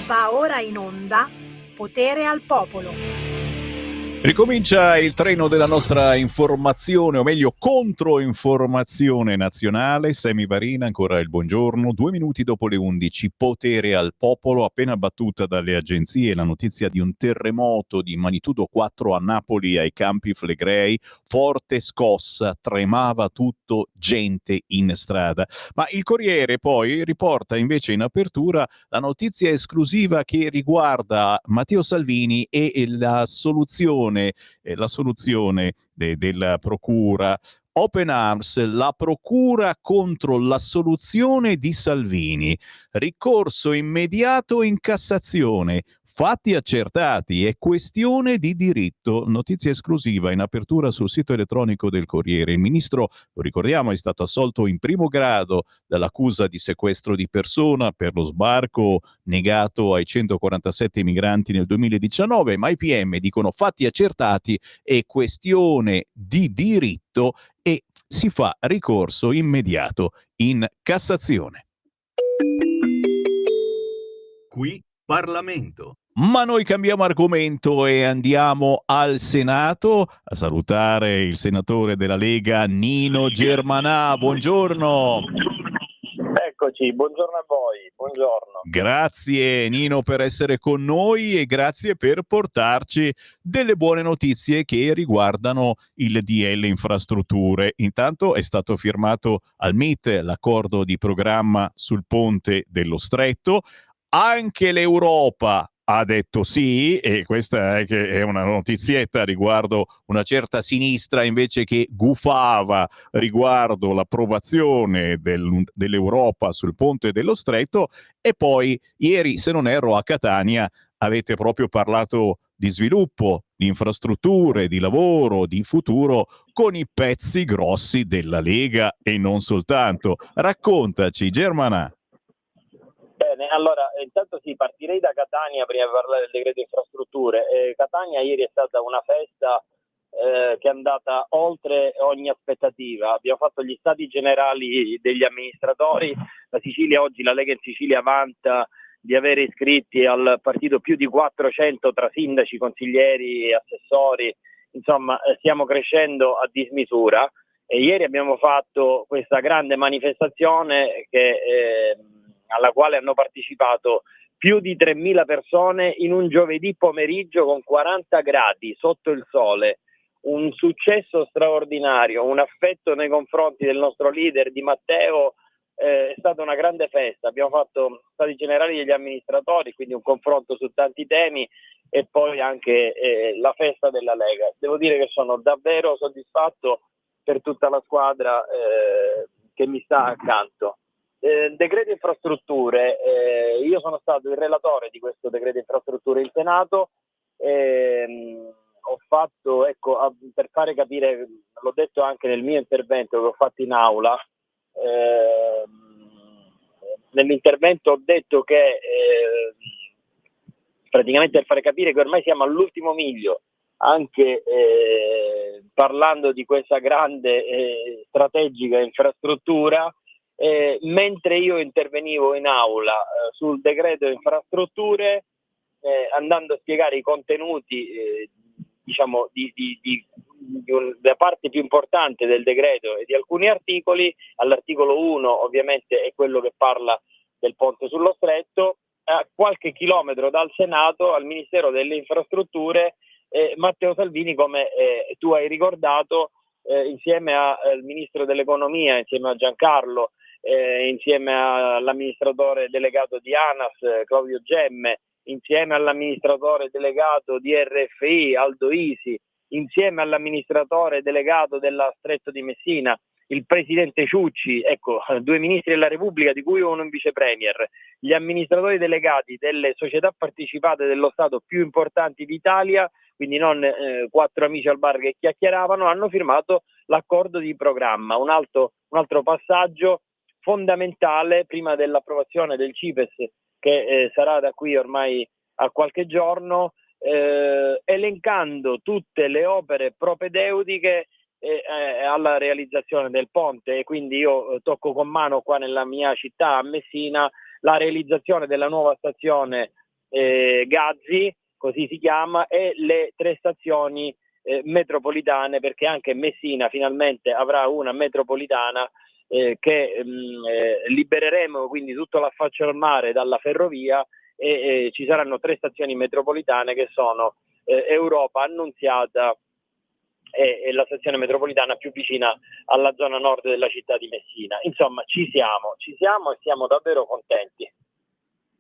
Va ora in onda Potere al Popolo. Ricomincia il treno della nostra informazione, o meglio controinformazione nazionale. Semi Varina, ancora il buongiorno. 2 minuti dopo le 11, Potere al Popolo. Appena battuta dalle agenzie la notizia di un terremoto di magnitudo 4 a Napoli ai Campi Flegrei. Forte scossa, tremava tutto, gente in strada. Ma il Corriere poi riporta invece in apertura la notizia esclusiva che riguarda Matteo Salvini e la soluzione della procura. Open Arms, la procura contro la soluzione di Salvini. Ricorso immediato in Cassazione. Fatti accertati, è questione di diritto. Notizia esclusiva in apertura sul sito elettronico del Corriere. Il ministro, lo ricordiamo, è stato assolto in primo grado dall'accusa di sequestro di persona per lo sbarco negato ai 147 migranti nel 2019, ma i PM dicono fatti accertati e questione di diritto e si fa ricorso immediato in Cassazione. Qui Parlamento. Ma noi cambiamo argomento e andiamo al Senato a salutare il senatore della Lega Nino Germanà. Buongiorno. Eccoci, buongiorno a voi, buongiorno. Grazie Nino per essere con noi e grazie per portarci delle buone notizie che riguardano il DL Infrastrutture. Intanto è stato firmato al MIT l'accordo di programma sul ponte dello Stretto. Anche l'Europa ha detto sì, e questa è una notizietta riguardo una certa sinistra invece che gufava riguardo l'approvazione dell'Europa sul ponte dello Stretto. E poi ieri, se non erro, a Catania avete proprio parlato di sviluppo, di infrastrutture, di lavoro, di futuro con i pezzi grossi della Lega e non soltanto. Raccontaci, Germanà. Bene, allora intanto sì, partirei da Catania prima di parlare del decreto infrastrutture. Catania ieri è stata una festa che è andata oltre ogni aspettativa. Abbiamo fatto gli stati generali degli amministratori. La Sicilia oggi, la Lega in Sicilia vanta di avere iscritti al partito più di 400 tra sindaci, consiglieri e assessori. Insomma, stiamo crescendo a dismisura. E ieri abbiamo fatto questa grande manifestazione alla quale hanno partecipato più di 3.000 persone in un giovedì pomeriggio con 40 gradi sotto il sole. Un successo straordinario, un affetto nei confronti del nostro leader Di Matteo. È stata una grande festa. Abbiamo fatto stati generali degli amministratori, quindi un confronto su tanti temi e poi anche la festa della Lega. Devo dire che sono davvero soddisfatto per tutta la squadra che mi sta accanto. Decreto infrastrutture, io sono stato il relatore di questo decreto infrastrutture in Senato. Ho fatto, per fare capire, l'ho detto anche nel mio intervento che ho fatto in aula, nell'intervento ho detto che praticamente per fare capire che ormai siamo all'ultimo miglio, anche parlando di questa grande strategica infrastruttura. Mentre io intervenivo in aula sul decreto infrastrutture, andando a spiegare i contenuti diciamo della parte più importante del decreto e di alcuni articoli, all'articolo 1 ovviamente è quello che parla del ponte sullo Stretto, a qualche chilometro dal Senato, al Ministero delle Infrastrutture, Matteo Salvini, come tu hai ricordato, insieme al Ministro dell'Economia, insieme a Giancarlo, insieme all'amministratore delegato di ANAS, Claudio Gemme, insieme all'amministratore delegato di RFI, Aldo Isi, insieme all'amministratore delegato della Stretto di Messina, il presidente Ciucci, ecco, 2 ministri della Repubblica di cui uno un vice premier, gli amministratori delegati delle società partecipate dello Stato più importanti d'Italia, quindi non 4 amici al bar che chiacchieravano, hanno firmato l'accordo di programma. Un altro passaggio fondamentale prima dell'approvazione del CIPES, che sarà da qui ormai a qualche giorno, elencando tutte le opere propedeutiche alla realizzazione del ponte. E quindi io tocco con mano qua nella mia città, a Messina, la realizzazione della nuova stazione Gazzi, così si chiama, e le 3 stazioni metropolitane, perché anche Messina finalmente avrà una metropolitana che libereremo quindi tutto l'affaccio al mare dalla ferrovia, e ci saranno 3 stazioni metropolitane che sono Europa, Annunziata e la stazione metropolitana più vicina alla zona nord della città di Messina. Insomma, ci siamo e siamo davvero contenti.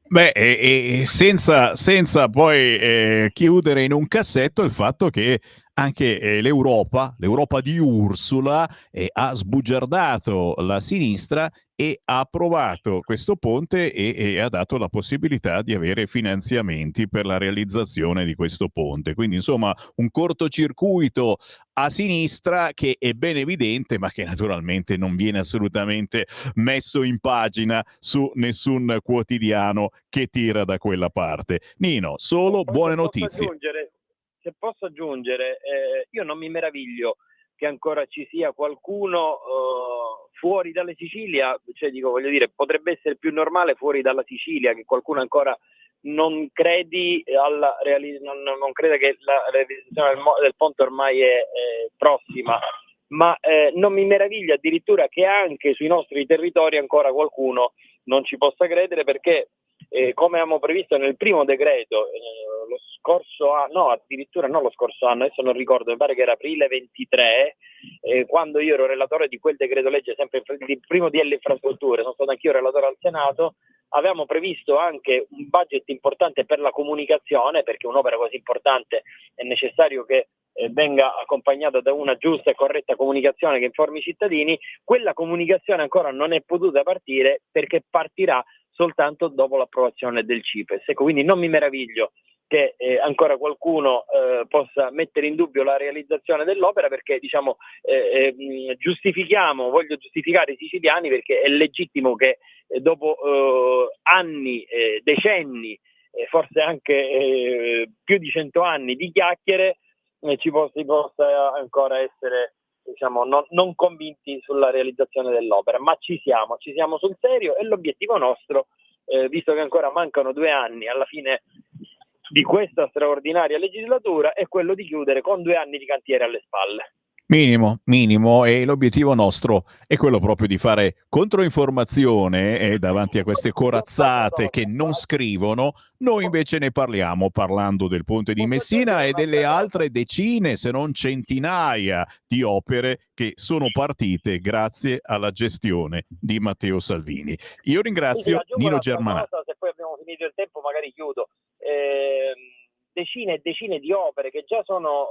Beh, e senza poi chiudere in un cassetto il fatto che anche l'Europa di Ursula, ha sbugiardato la sinistra e ha approvato questo ponte e ha dato la possibilità di avere finanziamenti per la realizzazione di questo ponte. Quindi, insomma, un cortocircuito a sinistra che è ben evidente, ma che naturalmente non viene assolutamente messo in pagina su nessun quotidiano che tira da quella parte. Nino, solo buone notizie. Se posso aggiungere, io non mi meraviglio che ancora ci sia qualcuno fuori dalla Sicilia, cioè dico, voglio dire, potrebbe essere più normale fuori dalla Sicilia che qualcuno ancora non creda che la realizzazione del ponte ormai è prossima, ma non mi meraviglia addirittura che anche sui nostri territori ancora qualcuno non ci possa credere, perché come abbiamo previsto nel primo decreto lo scorso anno, addirittura non lo scorso anno, adesso non ricordo, mi pare che era aprile 23, quando io ero relatore di quel decreto legge, sempre il primo DL infrastrutture, sono stato anch'io relatore al Senato, avevamo previsto anche un budget importante per la comunicazione, perché un'opera così importante è necessario che venga accompagnata da una giusta e corretta comunicazione che informi i cittadini. Quella comunicazione ancora non è potuta partire perché partirà soltanto dopo l'approvazione del CIPES. Ecco, quindi non mi meraviglio che ancora qualcuno possa mettere in dubbio la realizzazione dell'opera, perché diciamo voglio giustificare i siciliani, perché è legittimo che dopo anni, decenni, forse anche più di 100 anni di chiacchiere, si possa ancora essere, diciamo, non convinti sulla realizzazione dell'opera, ma ci siamo sul serio, e l'obiettivo nostro, visto che ancora mancano 2 anni alla fine di questa straordinaria legislatura, è quello di chiudere con 2 anni di cantiere alle spalle. Minimo, e l'obiettivo nostro è quello proprio di fare controinformazione davanti a queste corazzate che non scrivono. Noi invece ne parliamo, parlando del ponte di Messina e delle altre decine, se non centinaia di opere che sono partite grazie alla gestione di Matteo Salvini. Io ringrazio Nino Germà. Se poi abbiamo finito il tempo magari chiudo. Decine e decine di opere che già sono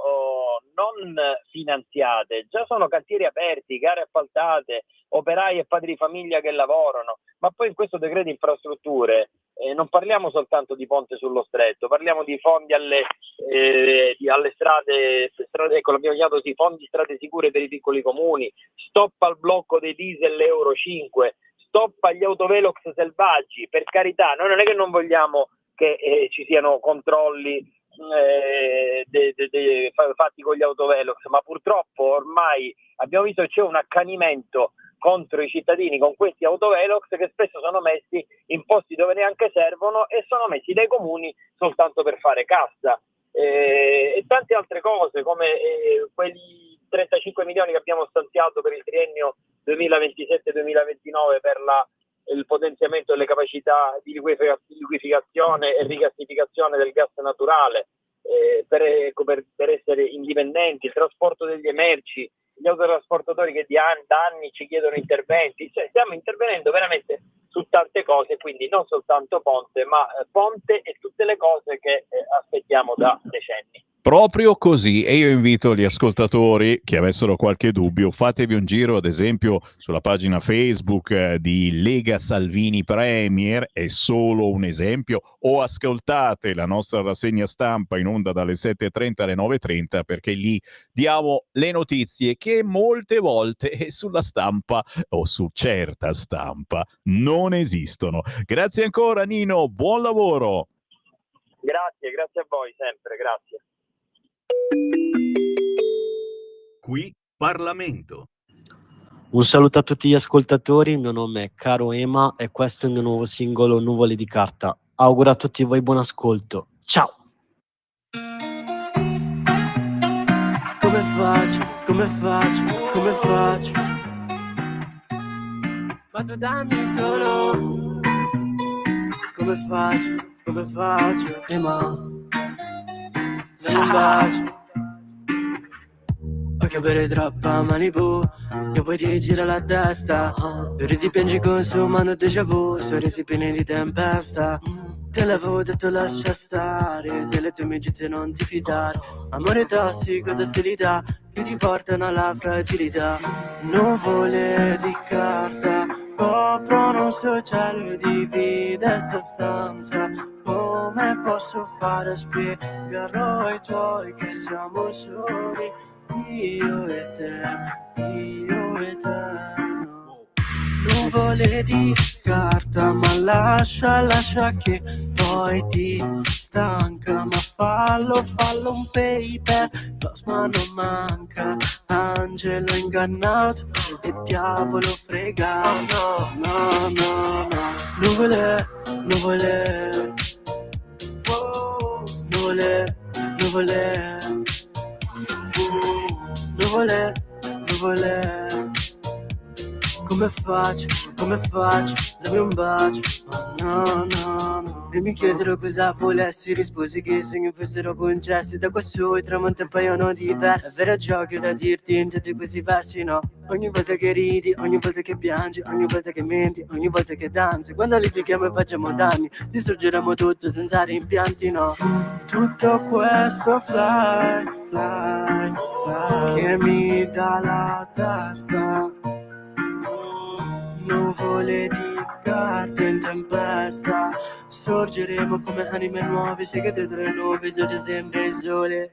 non finanziate, già sono cantieri aperti, gare appaltate, operai e padri di famiglia che lavorano, ma poi in questo decreto infrastrutture non parliamo soltanto di ponte sullo stretto, parliamo di fondi alle strade, ecco, l'abbiamo chiamato così, fondi strade sicure per i piccoli comuni, stop al blocco dei diesel Euro 5, stop agli autovelox selvaggi. Per carità, noi non è che non vogliamo che ci siano controlli fatti con gli autovelox, ma purtroppo ormai abbiamo visto che c'è un accanimento contro i cittadini con questi autovelox, che spesso sono messi in posti dove neanche servono e sono messi dai comuni soltanto per fare cassa, e tante altre cose, come quelli 35 milioni che abbiamo stanziato per il triennio 2027-2029 per il potenziamento delle capacità di liquificazione e rigassificazione del gas naturale, per essere indipendenti, il trasporto degli merci, gli autotrasportatori che da anni ci chiedono interventi, cioè stiamo intervenendo veramente su tante cose, quindi non soltanto ponte, ma ponte e tutte le cose che aspettiamo da decenni. Proprio così, e io invito gli ascoltatori che avessero qualche dubbio, fatevi un giro ad esempio sulla pagina Facebook di Lega Salvini Premier, è solo un esempio, o ascoltate la nostra rassegna stampa in onda dalle 7.30 alle 9.30, perché lì diamo le notizie che molte volte sulla stampa o su certa stampa non esistono. Grazie ancora Nino, buon lavoro! Grazie a voi sempre, grazie. Qui Parlamento. Un saluto a tutti gli ascoltatori, il mio nome è Caro Ema e questo è il mio nuovo singolo Nuvole di carta. Auguro a tutti voi buon ascolto. Ciao! Come faccio, come faccio? Ma tu dammi solo. Come faccio? E ma dammi un bacio. Poi che bere troppa Malibu, che poi ti gira la testa. Tu ti piangi consumando déjà vu, sorrisi pieni di tempesta. Te l'avevo detto lascia stare, delle tue amicizie non ti fidare. Amore tossico d'ostilità che ti portano alla fragilità. Nuvole di carta coprono un suo cielo di vita sta stanza. Come posso fare a spiegarlo ai tuoi che siamo soli? Io e te, no. Nuvole di carta, ma lascia che poi ti stanca. Ma fallo un paper, Cosma non manca. Angelo ingannato e diavolo fregato. No. Nuvole, oh, nuvole. Nuvole. Come faccio? Dammi un bacio. No. E mi chiesero cosa volessi, risposi che i sogni fossero concessi. Da quassù i tramonti appaiono diversi. È vero ciò che ho da dirti in tutti questi versi, no? Ogni volta che ridi, ogni volta che piangi, ogni volta che menti, ogni volta che danzi. Quando litighiamo e facciamo danni, distruggeremo tutto senza rimpianti, no? Tutto questo fly che mi dà la testa. Nuvole di carta in tempesta, sorgeremo come anime nuove, se che dietro le nuvole sorge sempre il sole.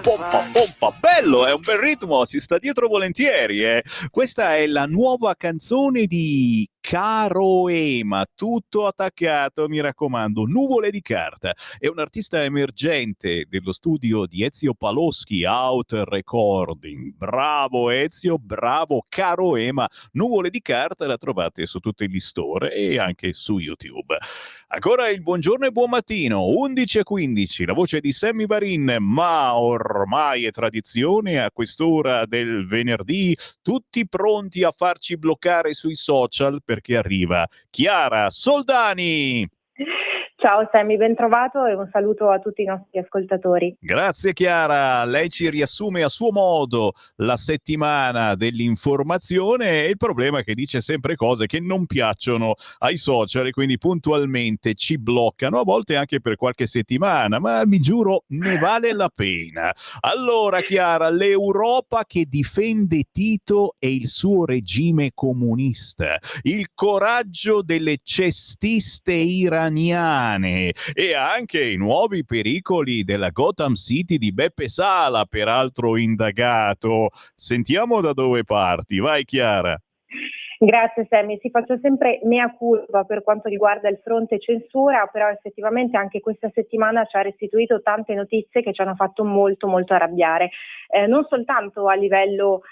Pompa, bello, è un bel ritmo, si sta dietro volentieri. Questa è la nuova canzone di Caro Ema, tutto attaccato, mi raccomando, Nuvole di carta. È un artista emergente dello studio di Ezio Paloschi, Out Recording. Bravo Ezio, bravo Caro Ema. Nuvole di carta la trovate su tutti gli store e anche su YouTube. Ancora il buongiorno e buon mattino, 11:15, la voce di Sammy Varin, ma ormai è tradizione a quest'ora del venerdì, tutti pronti a farci bloccare sui social perché arriva Chiara Soldani. Ciao Sammy, ben trovato e un saluto a tutti i nostri ascoltatori. Grazie Chiara, lei ci riassume a suo modo la settimana dell'informazione e il problema è che dice sempre cose che non piacciono ai social e quindi puntualmente ci bloccano, a volte anche per qualche settimana, ma vi giuro ne vale la pena. Allora Chiara, l'Europa che difende Tito e il suo regime comunista, il coraggio delle cestiste iraniane e anche i nuovi pericoli della Gotham City di Beppe Sala, peraltro indagato. Sentiamo da dove parti, vai Chiara. Grazie Sammy, si faccio sempre mea culpa per quanto riguarda il fronte censura, però effettivamente anche questa settimana ci ha restituito tante notizie che ci hanno fatto molto arrabbiare, non soltanto a livello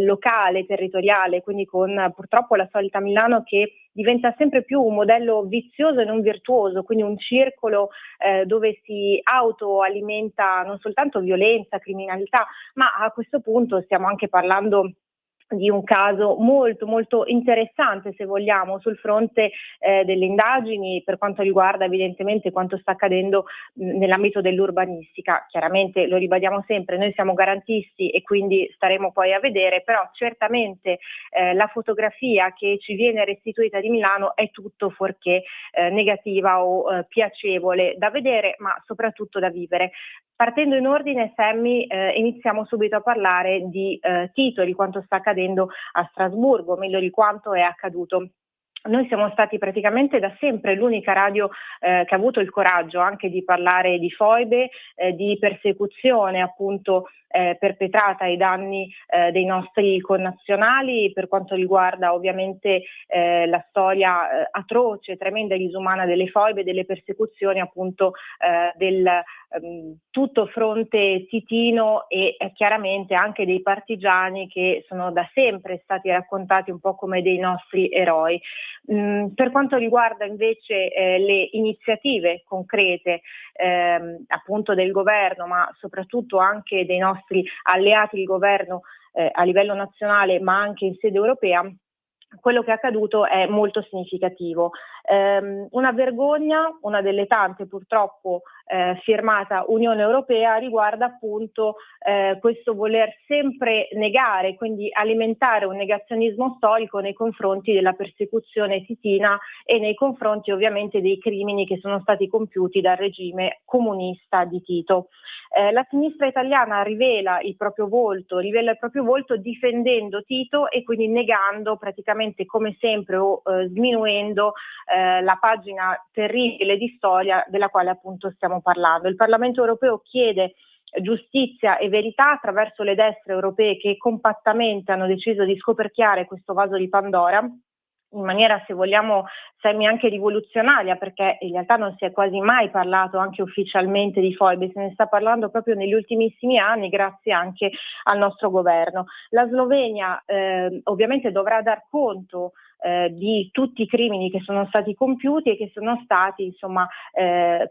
locale, territoriale, quindi con purtroppo la solita Milano che diventa sempre più un modello vizioso e non virtuoso, quindi un circolo dove si autoalimenta non soltanto violenza, criminalità, ma a questo punto stiamo anche parlando di un caso molto interessante, se vogliamo, sul fronte delle indagini per quanto riguarda evidentemente quanto sta accadendo nell'ambito dell'urbanistica. Chiaramente lo ribadiamo sempre, noi siamo garantisti e quindi staremo poi a vedere, però certamente la fotografia che ci viene restituita di Milano è tutto fuorché negativa o piacevole da vedere, ma soprattutto da vivere. Partendo in ordine, Sammy, iniziamo subito a parlare di Tito, di quanto sta accadendo a Strasburgo, meglio di quanto è accaduto. Noi siamo stati praticamente da sempre l'unica radio che ha avuto il coraggio anche di parlare di foibe, di persecuzione appunto perpetrata ai danni dei nostri connazionali, per quanto riguarda ovviamente la storia atroce, tremenda e disumana delle foibe, delle persecuzioni appunto del tutto fronte titino e chiaramente anche dei partigiani che sono da sempre stati raccontati un po' come dei nostri eroi. Per quanto riguarda invece le iniziative concrete appunto del governo, ma soprattutto anche dei nostri alleati di governo a livello nazionale ma anche in sede europea, quello che è accaduto è molto significativo. Una vergogna, una delle tante purtroppo firmata Unione Europea, riguarda appunto questo voler sempre negare, quindi alimentare un negazionismo storico nei confronti della persecuzione titina e nei confronti ovviamente dei crimini che sono stati compiuti dal regime comunista di Tito. La sinistra italiana rivela il proprio volto difendendo Tito e quindi negando praticamente come sempre o sminuendo la pagina terribile di storia della quale appunto stiamo parlando. Il Parlamento europeo chiede giustizia e verità attraverso le destre europee che compattamente hanno deciso di scoperchiare questo vaso di Pandora in maniera, se vogliamo, semi anche rivoluzionaria, perché in realtà non si è quasi mai parlato anche ufficialmente di foibe, se ne sta parlando proprio negli ultimissimi anni grazie anche al nostro governo. La Slovenia ovviamente dovrà dar conto di tutti i crimini che sono stati compiuti e che sono stati insomma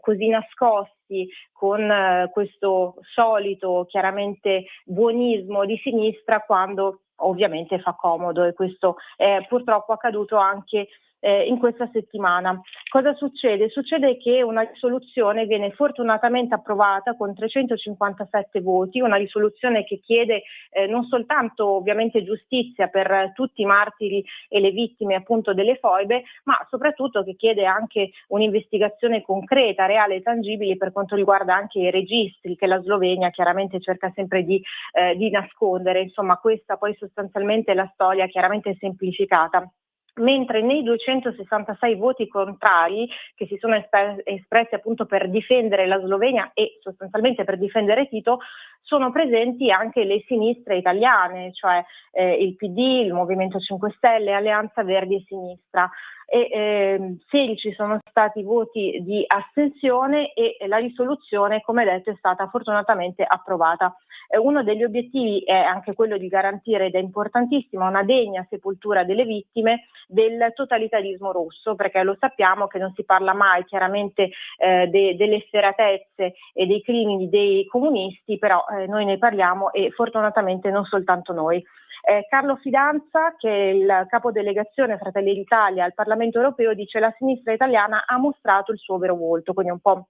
così nascosti con questo solito chiaramente buonismo di sinistra quando ovviamente fa comodo, e questo è purtroppo accaduto anche in questa settimana. Cosa succede? Succede che una risoluzione viene fortunatamente approvata con 357 voti, una risoluzione che chiede non soltanto ovviamente giustizia per tutti i martiri e le vittime appunto delle foibe, ma soprattutto che chiede anche un'investigazione concreta, reale e tangibile per quanto riguarda anche i registri che la Slovenia chiaramente cerca sempre di nascondere. Insomma, questa poi sostanzialmente è la storia chiaramente semplificata. Mentre nei 266 voti contrari che si sono espressi appunto per difendere la Slovenia e sostanzialmente per difendere Tito, sono presenti anche le sinistre italiane, cioè il PD, il Movimento 5 Stelle, Alleanza Verdi e Sinistra. 16 sono stati voti di astensione e la risoluzione, come detto, è stata fortunatamente approvata. Uno degli obiettivi è anche quello di garantire, ed è importantissimo, una degna sepoltura delle vittime del totalitarismo russo, perché lo sappiamo che non si parla mai chiaramente delle efferatezze e dei crimini dei comunisti, però noi ne parliamo e fortunatamente non soltanto noi. Carlo Fidanza, che è il capodelegazione Fratelli d'Italia al Parlamento europeo, dice: la sinistra italiana ha mostrato il suo vero volto, quindi un po'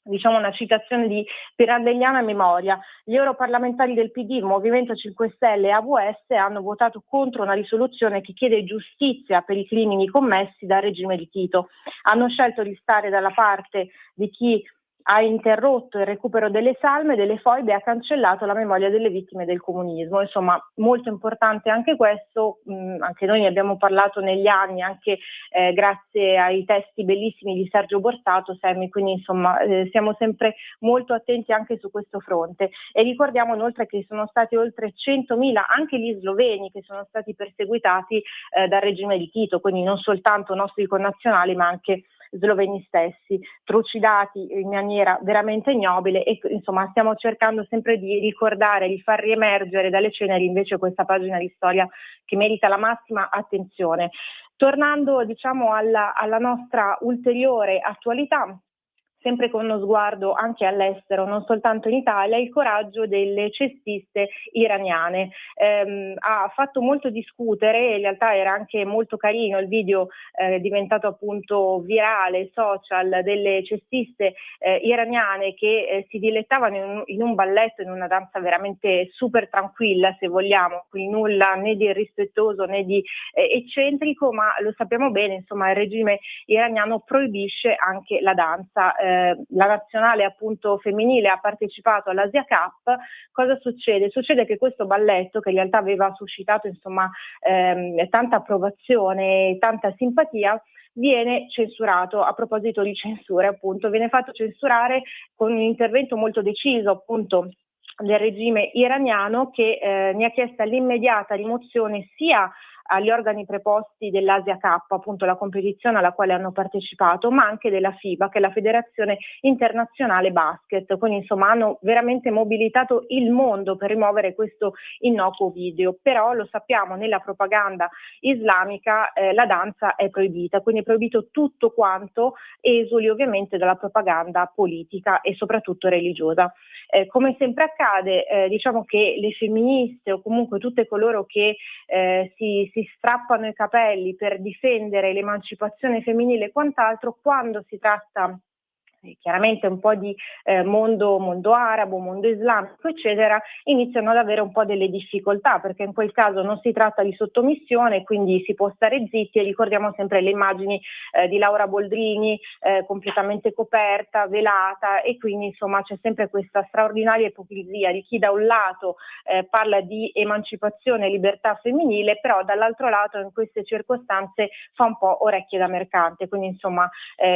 diciamo una citazione di Pirandelliana memoria. Gli europarlamentari del PD, Movimento 5 Stelle e AVS hanno votato contro una risoluzione che chiede giustizia per i crimini commessi dal regime di Tito. Hanno scelto di stare dalla parte di chi ha interrotto il recupero delle salme, delle foibe e ha cancellato la memoria delle vittime del comunismo. Insomma, molto importante anche questo, anche noi ne abbiamo parlato negli anni, anche grazie ai testi bellissimi di Sergio Borsato, Semmi, quindi insomma siamo sempre molto attenti anche su questo fronte. E ricordiamo inoltre che sono stati oltre 100.000 anche gli sloveni che sono stati perseguitati dal regime di Tito, quindi non soltanto nostri connazionali ma anche sloveni stessi, trucidati in maniera veramente ignobile, e insomma stiamo cercando sempre di ricordare, di far riemergere dalle ceneri invece questa pagina di storia che merita la massima attenzione. Tornando diciamo alla nostra ulteriore attualità, sempre con uno sguardo anche all'estero, non soltanto in Italia, il coraggio delle cestiste iraniane. Ha fatto molto discutere, in realtà era anche molto carino il video diventato appunto virale, social, delle cestiste iraniane che si dilettavano in un balletto, in una danza veramente super tranquilla, se vogliamo, quindi nulla né di irrispettoso né di eccentrico, ma lo sappiamo bene, insomma il regime iraniano proibisce anche la danza. La nazionale appunto femminile ha partecipato all'Asia Cup. Cosa succede? Succede che questo balletto, che in realtà aveva suscitato insomma tanta approvazione e tanta simpatia, viene censurato. A proposito di censure, appunto, viene fatto censurare con un intervento molto deciso appunto del regime iraniano, che ne ha chiesta l'immediata rimozione sia agli organi preposti dell'Asia Cup, appunto la competizione alla quale hanno partecipato, ma anche della FIBA, che è la Federazione Internazionale Basket. Quindi insomma hanno veramente mobilitato il mondo per rimuovere questo innocuo video. Però lo sappiamo, nella propaganda islamica la danza è proibita, quindi è proibito tutto quanto esuli ovviamente dalla propaganda politica e soprattutto religiosa. Come sempre accade, diciamo che le femministe o comunque tutte coloro che si strappano i capelli per difendere l'emancipazione femminile e quant'altro, quando si tratta chiaramente un po' di mondo arabo, mondo islamico, eccetera, iniziano ad avere un po' delle difficoltà, perché in quel caso non si tratta di sottomissione, quindi si può stare zitti, e ricordiamo sempre le immagini di Laura Boldrini completamente coperta, velata, e quindi insomma c'è sempre questa straordinaria ipocrisia di chi da un lato parla di emancipazione e libertà femminile, però dall'altro lato in queste circostanze fa un po' orecchie da mercante. Quindi insomma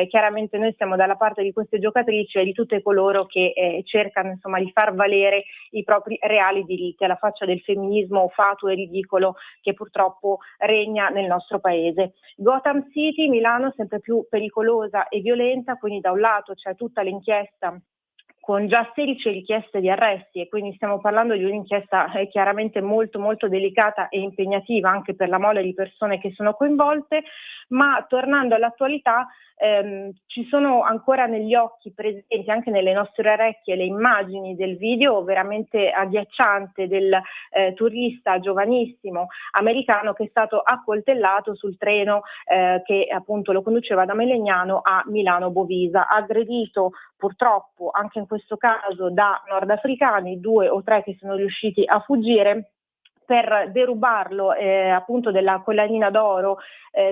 chiaramente noi siamo dalla parte di queste giocatrici e di tutte coloro che cercano insomma di far valere i propri reali diritti, alla faccia del femminismo fatuo e ridicolo che purtroppo regna nel nostro paese. Gotham City, Milano, sempre più pericolosa e violenta, quindi da un lato c'è tutta l'inchiesta con già 16 richieste di arresti, e quindi stiamo parlando di un'inchiesta chiaramente molto molto delicata e impegnativa anche per la mole di persone che sono coinvolte. Ma tornando all'attualità, ci sono ancora negli occhi presenti, anche nelle nostre orecchie, le immagini del video veramente agghiacciante del turista giovanissimo americano che è stato accoltellato sul treno che appunto lo conduceva da Melegnano a Milano Bovisa, aggredito purtroppo anche in questo caso da nordafricani, 2 o 3 che sono riusciti a fuggire. Per derubarlo appunto della collanina d'oro,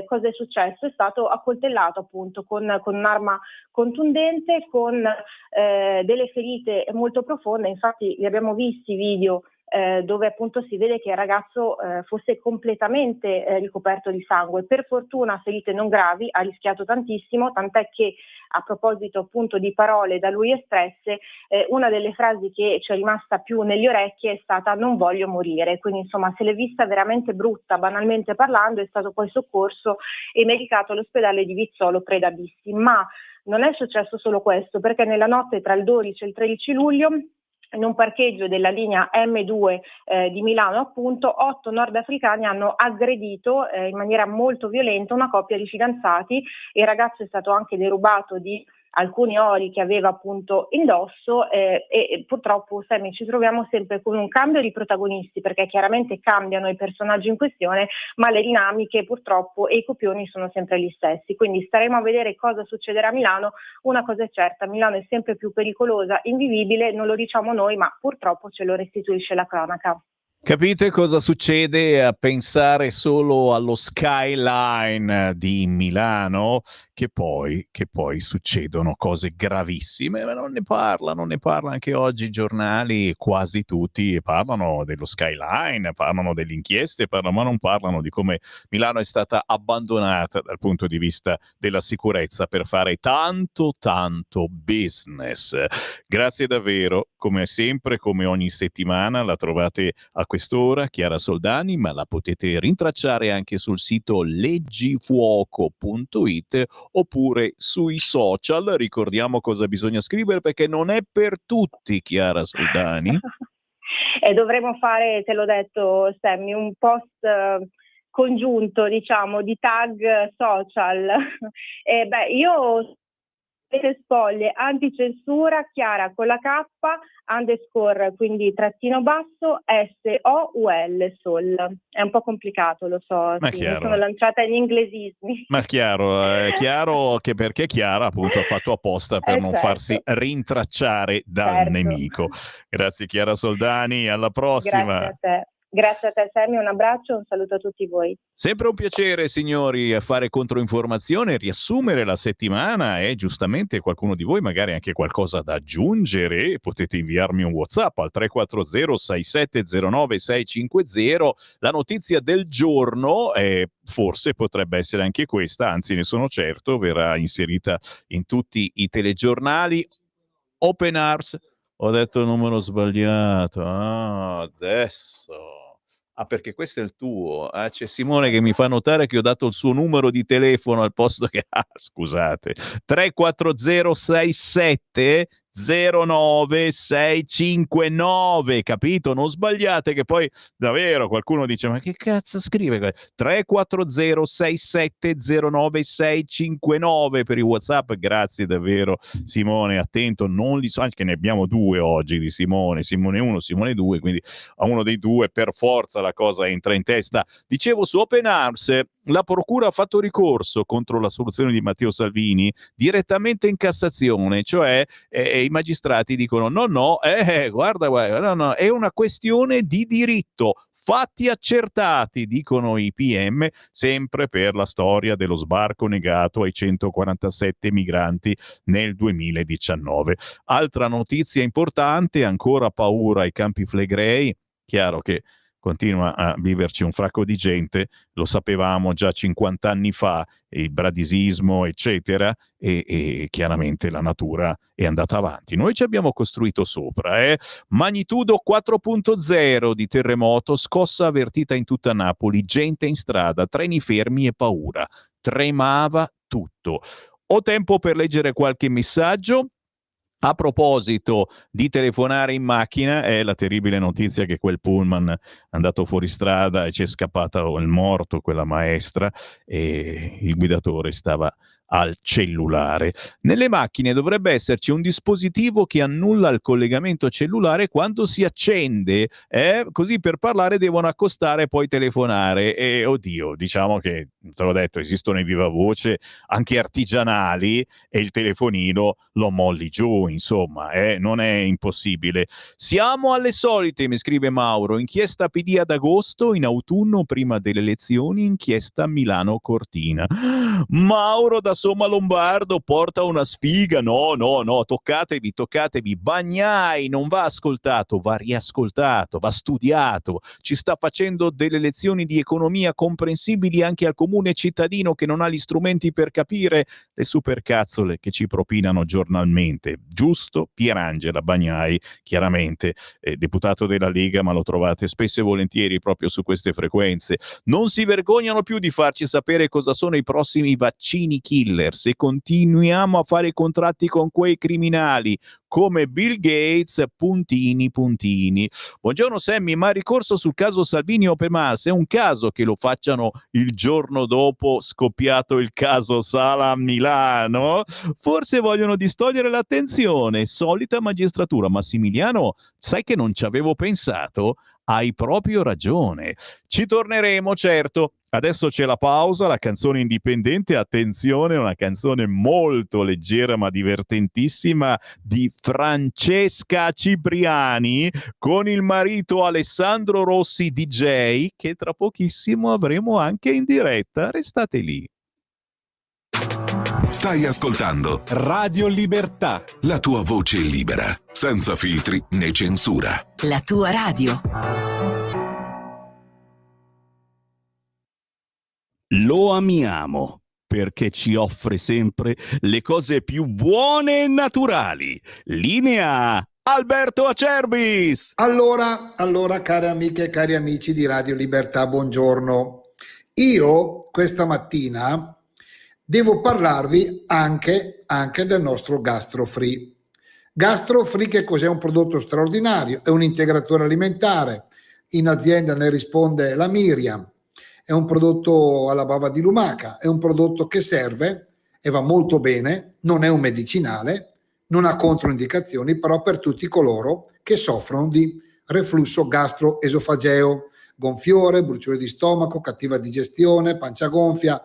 cosa è successo? È stato accoltellato appunto con un'arma contundente, con delle ferite molto profonde. Infatti li abbiamo visti video dove appunto si vede che il ragazzo fosse completamente ricoperto di sangue. Per fortuna ferite non gravi, ha rischiato tantissimo, tant'è che a proposito appunto di parole da lui espresse, una delle frasi che ci è rimasta più negli orecchi è stata "non voglio morire". Quindi insomma se l'è vista veramente brutta, banalmente parlando. È stato poi soccorso e medicato all'ospedale di Vizzolo Predabissi. Ma non è successo solo questo, perché nella notte tra il 12 e il 13 luglio in un parcheggio della linea M2 di Milano, appunto, 8 nordafricani hanno aggredito in maniera molto violenta una coppia di fidanzati. Il ragazzo è stato anche derubato di alcuni ori che aveva appunto indosso e purtroppo Sammy, ci troviamo sempre con un cambio di protagonisti, perché chiaramente cambiano i personaggi in questione, ma le dinamiche purtroppo e i copioni sono sempre gli stessi. Quindi staremo a vedere cosa succederà a Milano. Una cosa è certa: Milano è sempre più pericolosa, invivibile, non lo diciamo noi, ma purtroppo ce lo restituisce la cronaca. Capite cosa succede a pensare solo allo skyline di Milano? Che poi succedono cose gravissime, ma non ne parla anche oggi i giornali, quasi tutti parlano dello skyline, parlano delle inchieste, ma non parlano di come Milano è stata abbandonata dal punto di vista della sicurezza per fare tanto business. Grazie davvero, come sempre, come ogni settimana. La trovate a quest'ora, Chiara Soldani, ma la potete rintracciare anche sul sito leggifuoco.it oppure sui social. Ricordiamo cosa bisogna scrivere, perché non è per tutti, Chiara Soldani. E dovremo fare, te l'ho detto Sammy, un post congiunto, diciamo, di tag social. Io le spoglie, anticensura, Chiara con la K, _, quindi trattino basso, SOUL, Sol. È un po' complicato, lo so, Ma sì, mi chiaro. sono lanciata in inglesismi. Ma è chiaro che perché Chiara appunto ha fatto apposta per non certo. farsi rintracciare dal Certo. nemico. Grazie Chiara Soldani, alla prossima. Grazie a te. Grazie a te Sammy, un abbraccio, un saluto a tutti voi. Sempre un piacere, signori, fare controinformazione, riassumere la settimana, e giustamente qualcuno di voi magari anche qualcosa da aggiungere. Potete inviarmi un WhatsApp al 340-6709-650. La notizia del giorno forse potrebbe essere anche questa, anzi ne sono certo, verrà inserita in tutti i telegiornali. Open Arms Ho detto il numero sbagliato. Ah, adesso. Ah, perché questo è il tuo. Ah, c'è Simone che mi fa notare che ho dato il suo numero di telefono al posto che... Ah, scusate. 34067 09659, capito? Non sbagliate che poi davvero qualcuno dice ma che cazzo scrive? 34067099659 per i WhatsApp. Grazie davvero Simone, attento, non li so, anche ne abbiamo due oggi di Simone 1, Simone 2, quindi a uno dei due per forza la cosa entra in testa. Dicevo, su Open Arms la procura ha fatto ricorso contro la soluzione di Matteo Salvini direttamente in Cassazione, cioè i magistrati dicono guarda, no, è una questione di diritto, fatti accertati, dicono i PM, sempre per la storia dello sbarco negato ai 147 migranti nel 2019. Altra notizia importante, ancora paura ai Campi Flegrei, chiaro che continua a viverci un fracco di gente, lo sapevamo già 50 anni fa, il bradisismo, eccetera, e chiaramente la natura è andata avanti. Noi ci abbiamo costruito sopra. Magnitudo 4.0 di terremoto, scossa avvertita in tutta Napoli, gente in strada, treni fermi e paura. Tremava tutto. Ho tempo per leggere qualche messaggio. A proposito di telefonare in macchina, è la terribile notizia che quel pullman è andato fuori strada e ci è scappata il morto, quella maestra, e il guidatore stava al cellulare. Nelle macchine dovrebbe esserci un dispositivo che annulla il collegamento cellulare quando si accende, così per parlare devono accostare e poi telefonare. E oddio, diciamo che, te l'ho detto, esistono i viva voce anche artigianali e il telefonino lo molli giù, insomma, non è impossibile. Siamo alle solite, mi scrive Mauro, inchiesta PD ad agosto, in autunno prima delle elezioni, inchiesta Milano-Cortina. Mauro da Somma Lombardo porta una sfiga, no, toccatevi, Bagnai non va ascoltato, va riascoltato, va studiato, ci sta facendo delle lezioni di economia comprensibili anche al comune cittadino che non ha gli strumenti per capire le supercazzole che ci propinano giornalmente. Giusto? Pierangela Bagnai, chiaramente deputato della Lega, ma lo trovate spesso e volentieri proprio su queste frequenze. Non si vergognano più di farci sapere cosa sono i prossimi vaccini killer se continuiamo a fare i contratti con quei criminali come Bill Gates, puntini. Buongiorno Sammy, ma ricorso sul caso Salvini Open Mars è un caso che lo facciano il giorno dopo scoppiato il caso Sala a Milano? Forse vogliono distogliere l'attenzione, solita magistratura. Massimiliano, sai che non ci avevo pensato? Hai proprio ragione. Ci torneremo, certo. Adesso c'è la pausa, la canzone indipendente, attenzione, una canzone molto leggera ma divertentissima di Francesca Cipriani con il marito Alessandro Rossi DJ, che tra pochissimo avremo anche in diretta. Restate lì. Stai ascoltando Radio Libertà, la tua voce libera, senza filtri né censura. La tua radio. Lo amiamo perché ci offre sempre le cose più buone e naturali. Linea Alberto Acerbis. Allora, care amiche e cari amici di Radio Libertà, buongiorno. Io questa mattina devo parlarvi anche del nostro GastroFree. GastroFree che cos'è? Un prodotto straordinario, è un integratore alimentare, in azienda ne risponde la Miriam, è un prodotto alla bava di lumaca, è un prodotto che serve e va molto bene, non è un medicinale, non ha controindicazioni, però per tutti coloro che soffrono di reflusso gastroesofageo, gonfiore, bruciore di stomaco, cattiva digestione, pancia gonfia.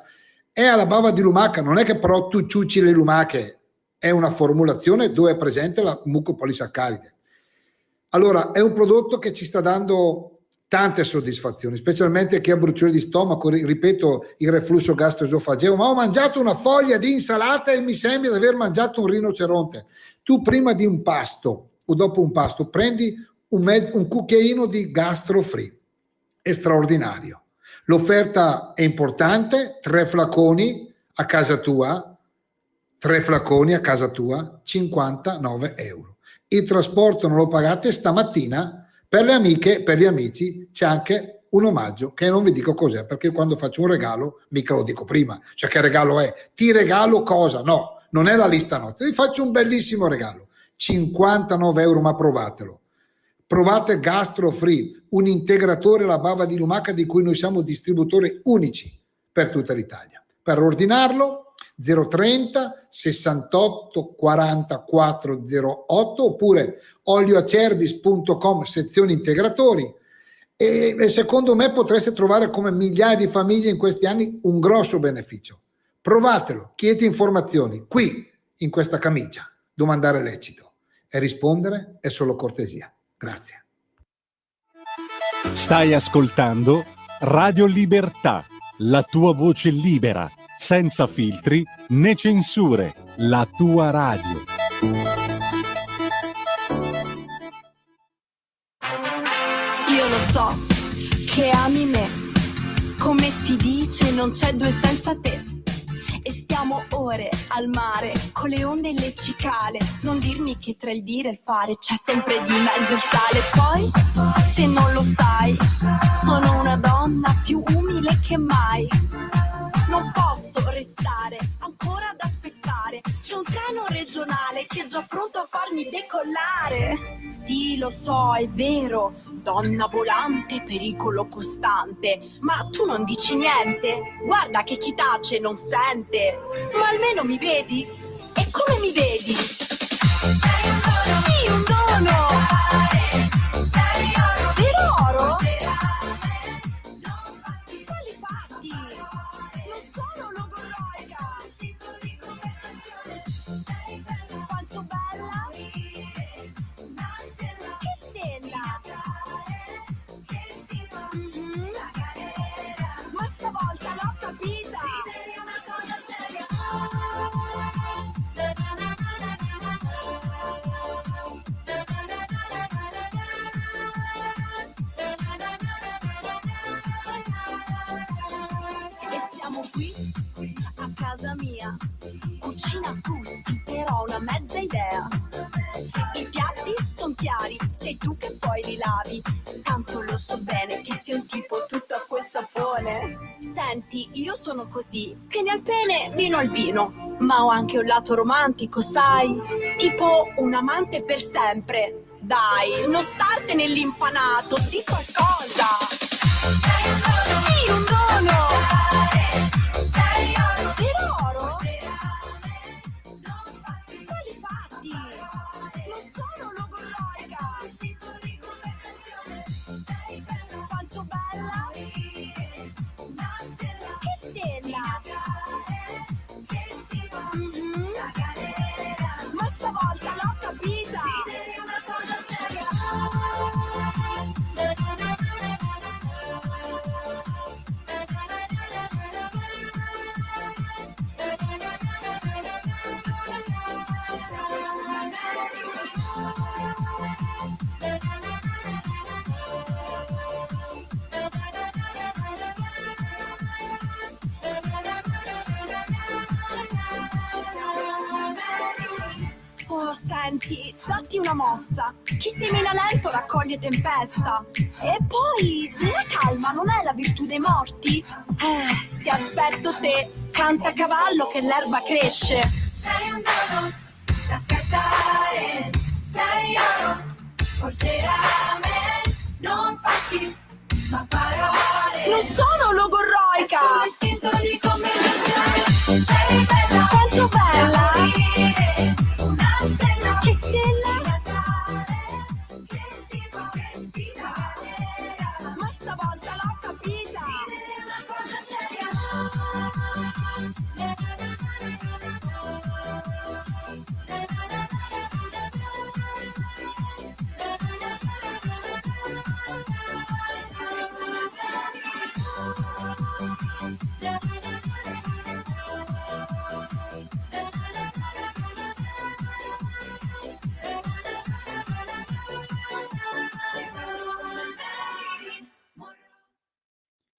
È alla bava di lumaca, non è che però tu ciucci le lumache, è una formulazione dove è presente la mucopolisaccaride. Allora, è un prodotto che ci sta dando tante soddisfazioni, specialmente chi ha bruciore di stomaco, ripeto, il reflusso gastroesofageo, ma ho mangiato una foglia di insalata e mi sembra di aver mangiato un rinoceronte. Tu prima di un pasto o dopo un pasto prendi un cucchiaino di GastroFree, è straordinario. L'offerta è importante, 3 flaconi a casa tua, 59 euro. il trasporto non lo pagate. Stamattina per le amiche e per gli amici c'è anche un omaggio che non vi dico cos'è, perché quando faccio un regalo mica lo dico prima, cioè che regalo è, ti regalo cosa, no, non è la lista notte, vi faccio un bellissimo regalo, 59 euro, ma provatelo. Provate Gastro Free, un integratore alla bava di lumaca di cui noi siamo distributori unici per tutta l'Italia. Per ordinarlo 030 68 40 408 oppure olioacerbis.com sezione integratori, e secondo me potreste trovare, come migliaia di famiglie in questi anni, un grosso beneficio. Provatelo, chiedete informazioni qui in questa camicia, domandare lecito, e rispondere è solo cortesia. Grazie. Stai ascoltando Radio Libertà, la tua voce libera, senza filtri né censure, la tua radio. Io lo so che ami me, come si dice non c'è due senza te. E stiamo ore al mare con le onde e le cicale. Non dirmi che tra il dire e il fare c'è sempre di mezzo il sale. Poi, se non lo sai, sono una donna più umile che mai. Non posso restare ancora ad aspettare. C'è un treno regionale che è già pronto a farmi decollare. Sì, lo so, è vero, donna volante, pericolo costante. Ma tu non dici niente? Guarda che chi tace non sente. Ma almeno mi vedi? E come mi vedi? Sì, un dono! Per oro? Quali fatti? Non sono logorroica! Quanto bella! Che stella! Ma stavolta l'ho capita! E siamo qui a casa mia, cucina tutti, però ho una mezza idea. I piatti sono chiari, sei tu che poi li lavi. Tanto lo so bene che sei un tipo tutto a quel sapone. Senti, io sono così, pene al pene, vino al vino. Ma ho anche un lato romantico, sai? Tipo un amante per sempre. Dai, non startene nell'impanato, di qualcosa. Sì, un dono. Per oro? Quali fatti? Non sono logorroica. Quanto bella? Che stella? Ma stavolta l'ho capita. Oh, senti, datti una mossa. Chi semina lento raccoglie tempesta. E poi, la calma non è la virtù dei morti? Se aspetto te, canta a cavallo che l'erba cresce. Sei un dono da scattare, sei oro, forse ramen, non fatti, ma parole. Non sono logorroica! È solo istinto di conversazione. Sei bella, quanto bella! Una stella, che stella? Ma stavolta l'ho capita! Una cosa seria.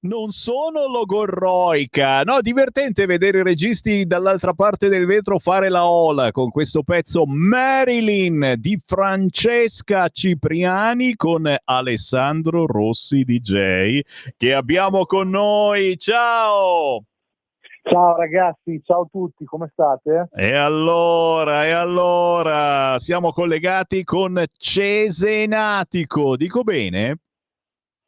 Non sono logorroica. No, divertente vedere i registi dall'altra parte del vetro fare la ola con questo pezzo Marilyn di Francesca Cipriani con Alessandro Rossi DJ che abbiamo con noi. Ciao! Ciao ragazzi, ciao a tutti, come state? E allora, siamo collegati con Cesenatico, dico bene?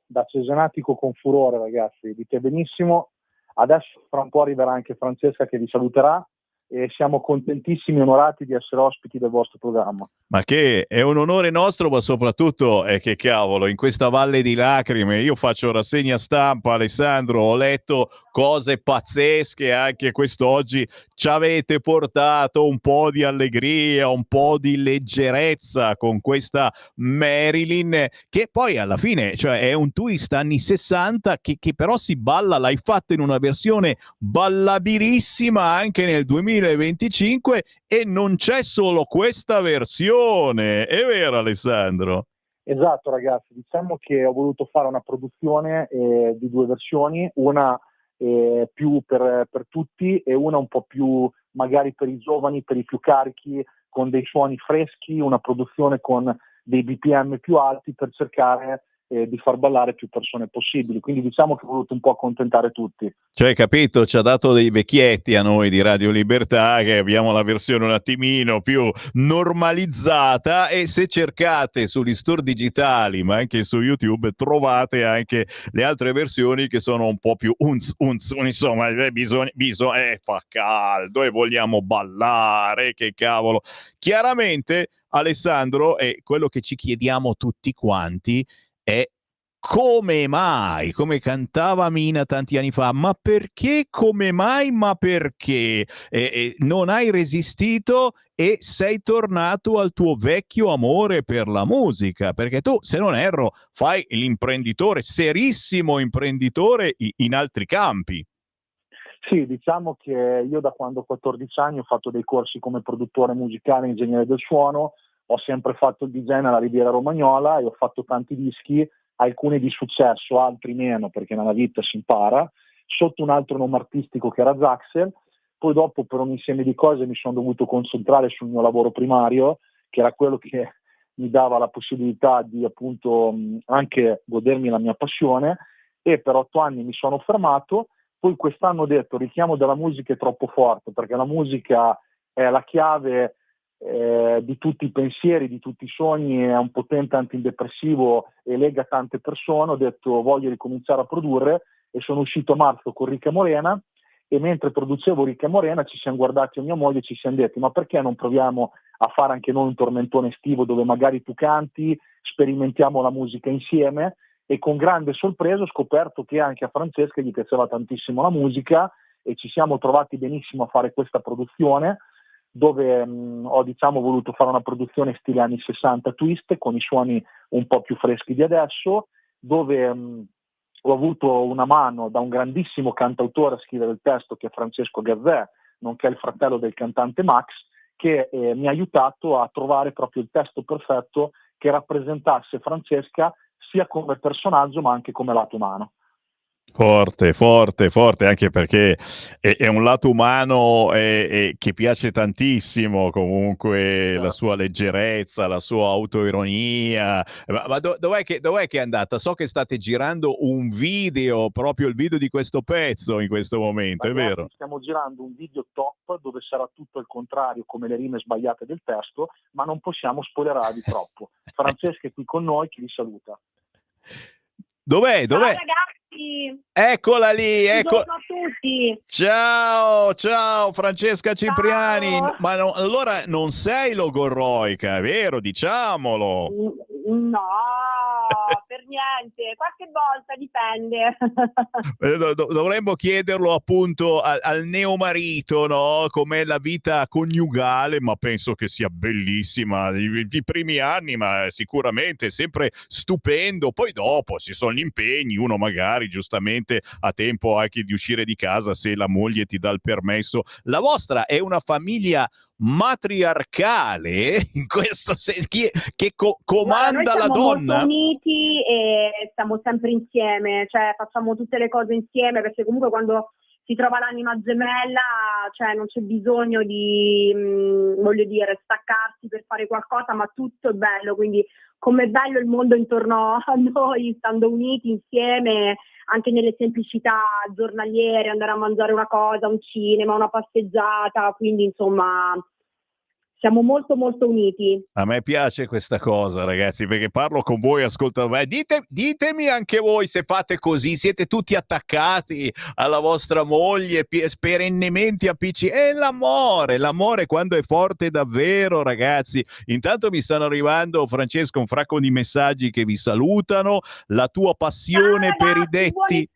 Da Cesenatico con furore ragazzi, dite benissimo. Adesso fra un po' arriverà anche Francesca che vi saluterà e siamo contentissimi e onorati di essere ospiti del vostro programma. Ma che è un onore nostro, ma soprattutto è che cavolo, in questa valle di lacrime io faccio rassegna stampa, Alessandro, ho letto cose pazzesche anche quest'oggi, ci avete portato un po' di allegria, un po' di leggerezza con questa Marilyn, che poi alla fine, cioè, è un twist anni 60 che però si balla, l'hai fatto in una versione ballabilissima anche nel 2025 e non c'è solo questa versione, è vero Alessandro? Esatto ragazzi, diciamo che ho voluto fare una produzione di due versioni, una più per tutti e una un po' più magari per i giovani, per i più carichi, con dei suoni freschi, una produzione con dei BPM più alti per cercare di far ballare più persone possibili, quindi diciamo che ho voluto un po' accontentare tutti. Cioè, capito, ci ha dato dei vecchietti a noi di Radio Libertà, che abbiamo la versione un attimino più normalizzata, e se cercate sugli store digitali ma anche su YouTube trovate anche le altre versioni che sono un po' più insomma, fa caldo e vogliamo ballare, che cavolo. Chiaramente Alessandro, è quello che ci chiediamo tutti quanti è come mai, come cantava Mina tanti anni fa, ma perché, come mai, ma perché non hai resistito e sei tornato al tuo vecchio amore per la musica? Perché tu, se non erro, fai l'imprenditore, serissimo imprenditore in altri campi. Sì, diciamo che io da quando ho 14 anni ho fatto dei corsi come produttore musicale e ingegnere del suono, ho sempre fatto il DJ nella Riviera Romagnola e ho fatto tanti dischi, alcuni di successo, altri meno, perché nella vita si impara, sotto un altro nome artistico che era Zaxel. Poi dopo, per un insieme di cose, mi sono dovuto concentrare sul mio lavoro primario, che era quello che mi dava la possibilità di appunto anche godermi la mia passione, e per 8 anni mi sono fermato. Poi quest'anno ho detto: il richiamo della musica è troppo forte, perché la musica è la chiave di tutti i pensieri, di tutti i sogni, è un potente antidepressivo e lega tante persone. Ho detto: voglio ricominciare a produrre, e sono uscito a marzo con Ricca Morena, e mentre producevo Ricca Morena ci siamo guardati a mia moglie e ci siamo detti: ma perché non proviamo a fare anche noi un tormentone estivo dove magari tu canti, sperimentiamo la musica insieme? E con grande sorpresa ho scoperto che anche a Francesca gli piaceva tantissimo la musica, e ci siamo trovati benissimo a fare questa produzione, dove ho voluto fare una produzione stile anni 60 twist, con i suoni un po' più freschi di adesso, dove ho avuto una mano da un grandissimo cantautore a scrivere il testo, che è Francesco Gazzè, nonché il fratello del cantante Max, che mi ha aiutato a trovare proprio il testo perfetto che rappresentasse Francesca sia come personaggio ma anche come lato umano. Forte, forte, forte, anche perché è un lato umano che piace tantissimo, comunque la sua leggerezza, la sua autoironia. Ma dov'è che è andata? So che state girando un video, proprio il video di questo pezzo in questo momento, Ragazzi, è vero? stiamo girando un video top dove sarà tutto il contrario, come le rime sbagliate del testo, ma non possiamo spoilerarvi troppo. Francesca è qui con noi, che vi saluta. Dov'è? Ciao ragazzi! Eccola lì, ecco. Buongiorno a tutti! Ciao Francesca Cipriani. Ciao. Ma allora non sei logorroica, è vero? Diciamolo. No, per niente, qualche volta dipende. Dovremmo chiederlo appunto al neomarito, no? Com'è la vita coniugale, ma penso che sia bellissima. I primi anni, ma sicuramente sempre stupendo. Poi dopo ci sono gli impegni, uno magari giustamente ha tempo anche di uscire di casa se la moglie ti dà il permesso. La vostra è una famiglia matriarcale, in questo senso, che comanda la donna? Noi siamo molto uniti e stiamo sempre insieme, cioè facciamo tutte le cose insieme, perché comunque quando si trova l'anima gemella, cioè non c'è bisogno di, voglio dire, staccarsi per fare qualcosa, ma tutto è bello, quindi com'è bello il mondo intorno a noi, stando uniti insieme, anche nelle semplicità giornaliere, andare a mangiare una cosa, un cinema, una passeggiata, quindi insomma siamo molto molto uniti. A me piace questa cosa, ragazzi, perché parlo con voi, ascolto me. Ditemi anche voi se fate così, siete tutti attaccati alla vostra moglie, perennemente appicciati. È l'amore quando è forte davvero, ragazzi. Intanto mi stanno arrivando, Francesco, un fracco di messaggi che vi salutano, la tua passione per i detti.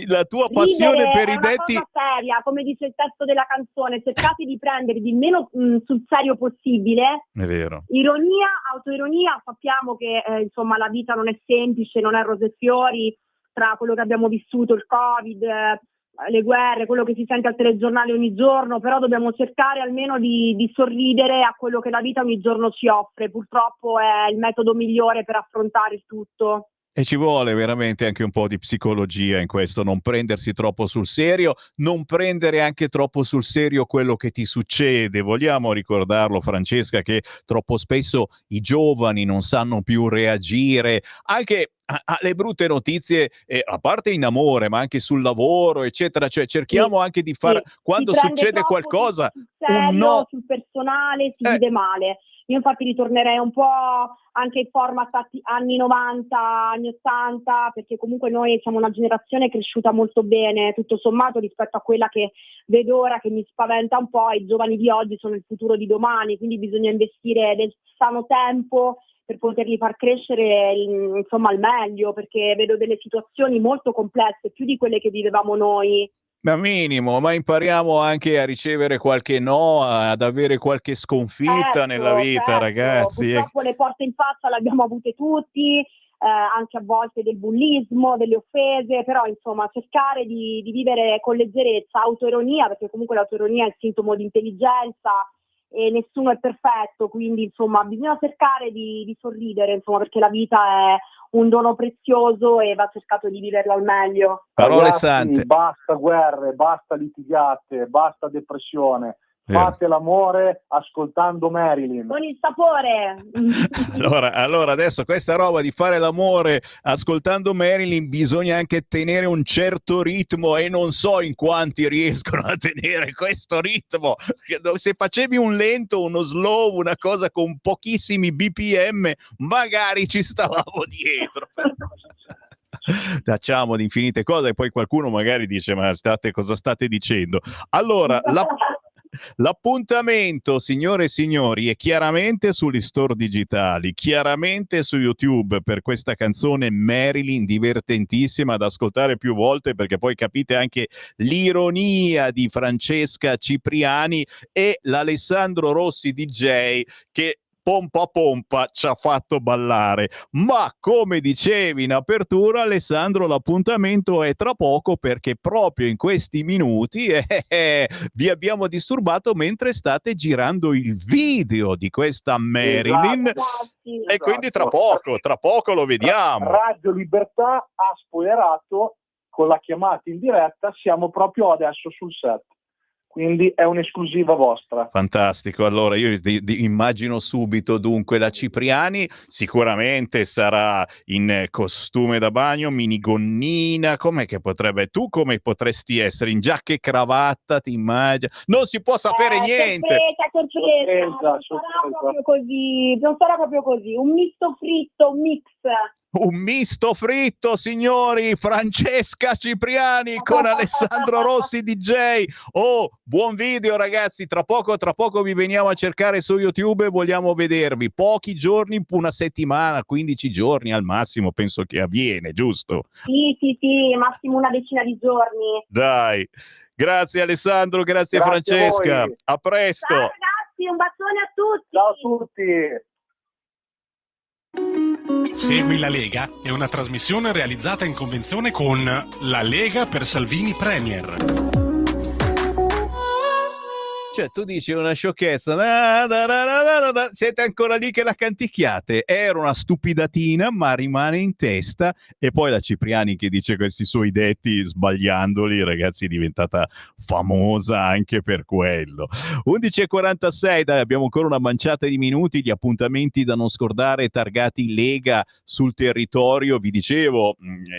La tua passione per i detti è una cosa seria, come dice il testo della canzone, cercate di prendervi il meno sul serio possibile. È vero. Ironia, autoironia, sappiamo che insomma la vita non è semplice, non è rose e fiori, tra quello che abbiamo vissuto, il Covid, le guerre, quello che si sente al telegiornale ogni giorno, però dobbiamo cercare almeno di sorridere a quello che la vita ogni giorno ci offre. Purtroppo è il metodo migliore per affrontare il tutto. E ci vuole veramente anche un po' di psicologia in questo, non prendersi troppo sul serio, non prendere anche troppo sul serio quello che ti succede. Vogliamo ricordarlo, Francesca, che troppo spesso i giovani non sanno più reagire anche alle brutte notizie, a parte in amore, ma anche sul lavoro, eccetera. Cioè cerchiamo anche di fare, quando succede qualcosa, sul serio, un no. sul personale si vive male. Io infatti ritornerei un po' anche in format anni 90, anni 80, perché comunque noi siamo una generazione cresciuta molto bene, tutto sommato, rispetto a quella che vedo ora, che mi spaventa un po'. I giovani di oggi sono il futuro di domani, quindi bisogna investire del sano tempo per poterli far crescere insomma al meglio, perché vedo delle situazioni molto complesse, più di quelle che vivevamo noi. Ma minimo, ma impariamo anche a ricevere qualche no, ad avere qualche sconfitta nella vita, ragazzi. Purtroppo le porte in faccia le abbiamo avute tutti, anche a volte del bullismo, delle offese, però insomma cercare di vivere con leggerezza, autoironia, perché comunque l'autoironia è il sintomo di intelligenza e nessuno è perfetto, quindi insomma bisogna cercare di sorridere, insomma, perché la vita è un dono prezioso e va cercato di viverlo al meglio. Parole Ragazzi, sante. Basta guerre, basta litigate, basta depressione. Fate l'amore ascoltando Marilyn. Con il sapore. Allora adesso questa roba di fare l'amore ascoltando Marilyn, bisogna anche tenere un certo ritmo e non so in quanti riescono a tenere questo ritmo. Se facevi un lento, uno slow, una cosa con pochissimi BPM, magari ci stavamo dietro. Facciamo di infinite cose e poi qualcuno magari dice ma cosa state dicendo? Allora, l'appuntamento, signore e signori, è chiaramente sugli store digitali, chiaramente su YouTube, per questa canzone Marilyn, divertentissima da ascoltare più volte, perché poi capite anche l'ironia di Francesca Cipriani e l'Alessandro Rossi DJ che pompa pompa ci ha fatto ballare. Ma come dicevi in apertura, Alessandro, l'appuntamento è tra poco, perché proprio in questi minuti vi abbiamo disturbato mentre state girando il video di questa Marilyn. E quindi tra poco lo vediamo. Radio Libertà ha spoilerato con la chiamata in diretta, siamo proprio adesso sul set. Quindi è un'esclusiva vostra. Fantastico, allora io immagino subito dunque la Cipriani, sicuramente sarà in costume da bagno, minigonnina, com'è che potrebbe, tu come potresti essere, in giacca e cravatta, ti immagini? Non si può sapere niente! Sorpresa. Non sarà proprio così, un misto fritto, un mix. Un misto fritto, signori, Francesca Cipriani con Alessandro Rossi DJ. Oh, buon video ragazzi, tra poco vi veniamo a cercare su YouTube e vogliamo vedervi. Pochi giorni, una settimana, 15 giorni al massimo penso che avviene, giusto? Sì, massimo una decina di giorni. Dai, grazie Alessandro, grazie Francesca, a presto. Ciao ragazzi, un bacione a tutti. Ciao a tutti. Segui la Lega è una trasmissione realizzata in convenzione con La Lega per Salvini Premier. Cioè, tu dici una sciocchezza, siete ancora lì che la canticchiate. Era una stupidatina, ma rimane in testa. E poi la Cipriani che dice questi suoi detti sbagliandoli, ragazzi, è diventata famosa anche per quello. 11:46, dai, abbiamo ancora una manciata di minuti. Gli appuntamenti da non scordare targati Lega sul territorio. Vi dicevo,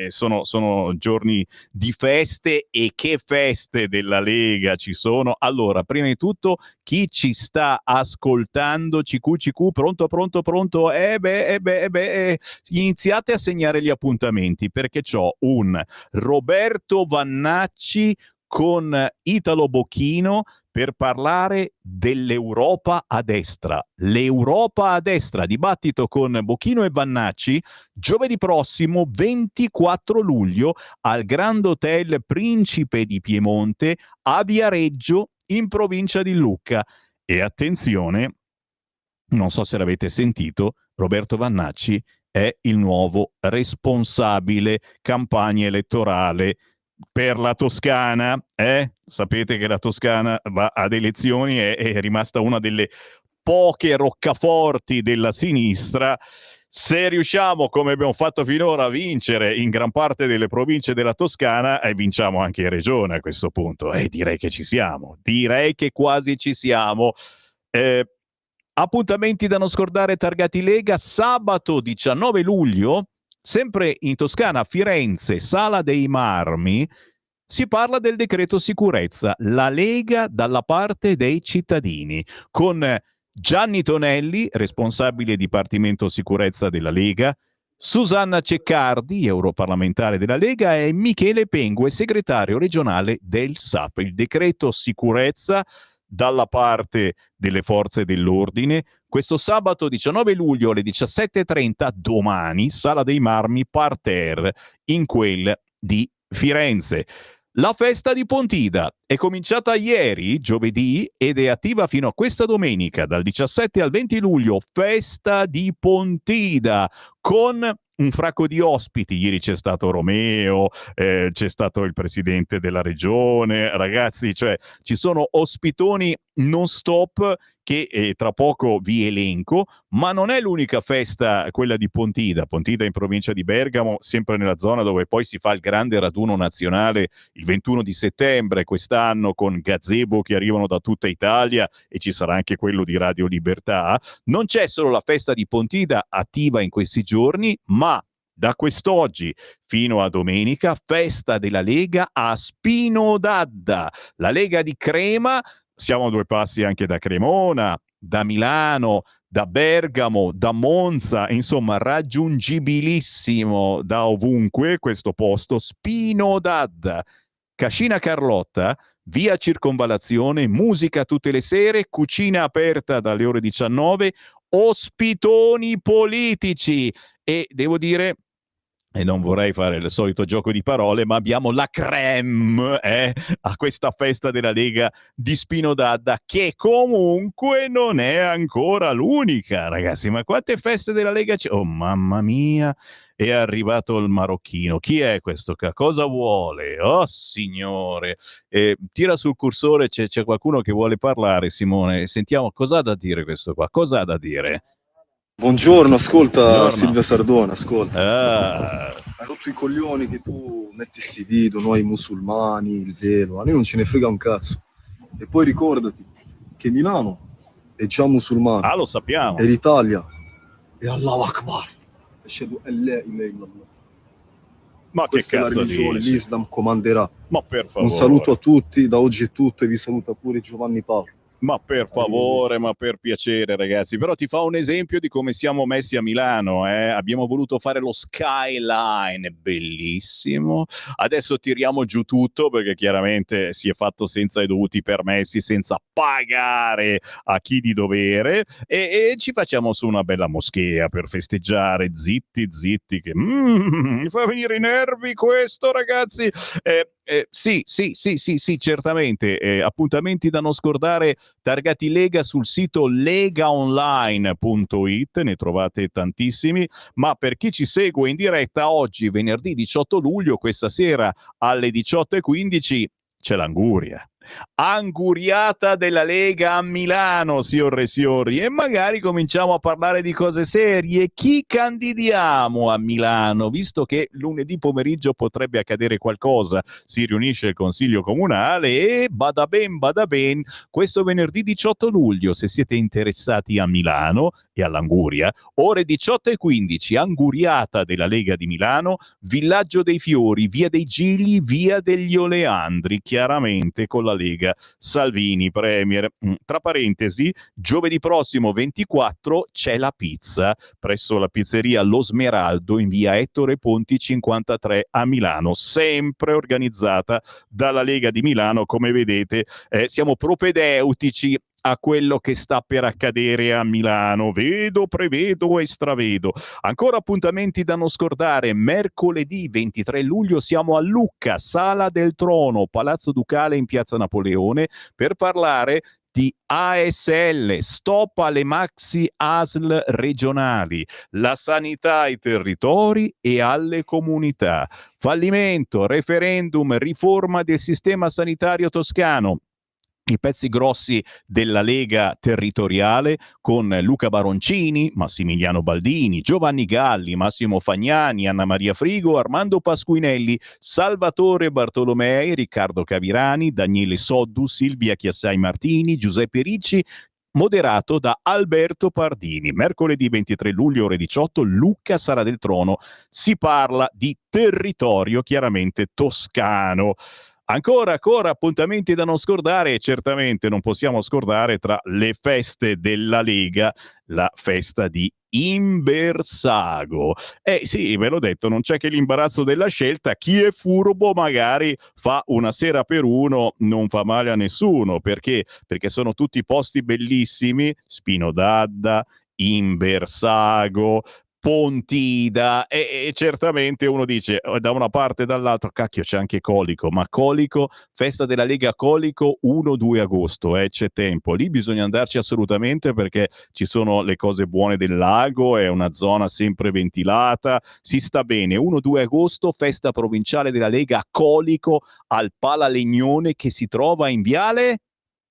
sono giorni di feste, e che feste della Lega ci sono. Allora, prima di tutto, chi ci sta ascoltando, CQ, pronto, iniziate a segnare gli appuntamenti, perché c'ho un Roberto Vannacci con Italo Bocchino per parlare dell'Europa a destra. L'Europa a destra, dibattito con Bocchino e Vannacci, giovedì prossimo 24 luglio al Grand Hotel Principe di Piemonte a Viareggio, in provincia di Lucca. E attenzione, non so se l'avete sentito, Roberto Vannacci è il nuovo responsabile campagna elettorale per la Toscana. Sapete che la Toscana va ad elezioni, è rimasta una delle poche roccaforti della sinistra. Se riusciamo, come abbiamo fatto finora, a vincere in gran parte delle province della Toscana, vinciamo anche in regione a questo punto. Direi che ci siamo, direi che quasi ci siamo. Appuntamenti da non scordare targati Lega, sabato 19 luglio, sempre in Toscana, a Firenze, Sala dei Marmi, si parla del decreto sicurezza, la Lega dalla parte dei cittadini, con Gianni Tonelli, responsabile Dipartimento Sicurezza della Lega, Susanna Ceccardi, europarlamentare della Lega, e Michele Pengue, segretario regionale del SAP. Il decreto sicurezza dalla parte delle forze dell'ordine. Questo sabato 19 luglio alle 17:30, domani, Sala dei Marmi, parterre, in quel di Firenze. La festa di Pontida è cominciata ieri, giovedì, ed è attiva fino a questa domenica, dal 17 al 20 luglio, festa di Pontida, con un fracco di ospiti. Ieri c'è stato Romeo, c'è stato il presidente della regione, ragazzi, cioè ci sono ospitoni non stop che tra poco vi elenco, ma non è l'unica festa quella di Pontida. Pontida in provincia di Bergamo, sempre nella zona dove poi si fa il grande raduno nazionale il 21 di settembre quest'anno, con gazebo che arrivano da tutta Italia, e ci sarà anche quello di Radio Libertà. Non c'è solo la festa di Pontida attiva in questi giorni, ma da quest'oggi fino a domenica, festa della Lega a Spino d'Adda, la Lega di Crema. Siamo a 2 passi anche da Cremona, da Milano, da Bergamo, da Monza, insomma raggiungibilissimo da ovunque questo posto. Spino d'Adda, Cascina Carlotta, via Circonvallazione, musica tutte le sere, cucina aperta dalle ore 19, ospitoni politici, e devo dire, e non vorrei fare il solito gioco di parole, ma abbiamo la crème a questa festa della Lega di Spino d'Adda, che comunque non è ancora l'unica, ragazzi. Ma quante feste della Lega c'è? Oh, mamma mia, è arrivato il marocchino. Chi è questo? Cosa vuole? Oh, signore. Tira sul cursore, c'è qualcuno che vuole parlare, Simone. Sentiamo cosa ha da dire questo qua. Cosa ha da dire? Buongiorno, ascolta. Buongiorno. Silvia Sardone, ascolta. Ah. Hai rotto i coglioni che tu metti sti video, noi musulmani, il velo, a noi non ce ne frega un cazzo. E poi ricordati che Milano è già musulmano. Ah, lo sappiamo. E l'Italia è Allahu Akbar. Ma questa che è cazzo la religione, dici? l'Islam comanderà. Ma per favore. Un saluto a tutti, da oggi è tutto, e vi saluta pure Giovanni Paolo. Ma per favore, ma per piacere, ragazzi. Però ti fa un esempio di come siamo messi a Milano. Abbiamo voluto fare lo skyline, bellissimo. Adesso tiriamo giù tutto, perché chiaramente si è fatto senza i dovuti permessi, senza pagare a chi di dovere, e ci facciamo su una bella moschea per festeggiare. Zitti, che mi fa venire i nervi questo, ragazzi. Sì, certamente. Appuntamenti da non scordare, targati Lega sul sito legaonline.it, ne trovate tantissimi. Ma per chi ci segue in diretta, oggi venerdì 18 luglio, questa sera alle 18:15, c'è l'Anguria. Anguriata della Lega a Milano, signore e signori, e magari cominciamo a parlare di cose serie. Chi candidiamo a Milano? Visto che lunedì pomeriggio potrebbe accadere qualcosa, si riunisce il Consiglio Comunale e bada ben, questo venerdì 18 luglio, se siete interessati a Milano e all'Anguria, ore 18:15, Anguriata della Lega di Milano, Villaggio dei Fiori, via dei Gigli, via degli Oleandri, chiaramente con la Lega Salvini Premier. Tra parentesi, giovedì prossimo 24 c'è la pizza presso la pizzeria Lo Smeraldo in via Ettore Ponti 53 a Milano, sempre organizzata dalla Lega di Milano. Come vedete, siamo propedeutici a quello che sta per accadere a Milano. Vedo, prevedo e stravedo. Ancora appuntamenti da non scordare. Mercoledì 23 luglio siamo a Lucca, Sala del Trono, Palazzo Ducale in Piazza Napoleone, per parlare di ASL, stop alle maxi ASL regionali, la sanità ai territori e alle comunità, fallimento, referendum, riforma del sistema sanitario toscano. I pezzi grossi della Lega territoriale con Luca Baroncini, Massimiliano Baldini, Giovanni Galli, Massimo Fagnani, Anna Maria Frigo, Armando Pasquinelli, Salvatore Bartolomei, Riccardo Cavirani, Daniele Soddu, Silvia Chiassai Martini, Giuseppe Ricci, moderato da Alberto Pardini. Mercoledì 23 luglio ore 18, Lucca, Sala del Trono. Si parla di territorio chiaramente toscano. Ancora appuntamenti da non scordare, e certamente non possiamo scordare tra le feste della Lega la festa di Imbersago. Sì, ve l'ho detto, non c'è che l'imbarazzo della scelta. Chi è furbo magari fa una sera per uno, non fa male a nessuno, perché sono tutti posti bellissimi, Spino d'Adda, Imbersago, Pontida, e certamente uno dice da una parte e dall'altra, cacchio, c'è anche Colico, ma Colico, festa della Lega Colico 1-2 agosto, c'è tempo, lì bisogna andarci assolutamente perché ci sono le cose buone del lago, è una zona sempre ventilata, si sta bene. 1-2 agosto, festa provinciale della Lega Colico al Palalegnone, che si trova in viale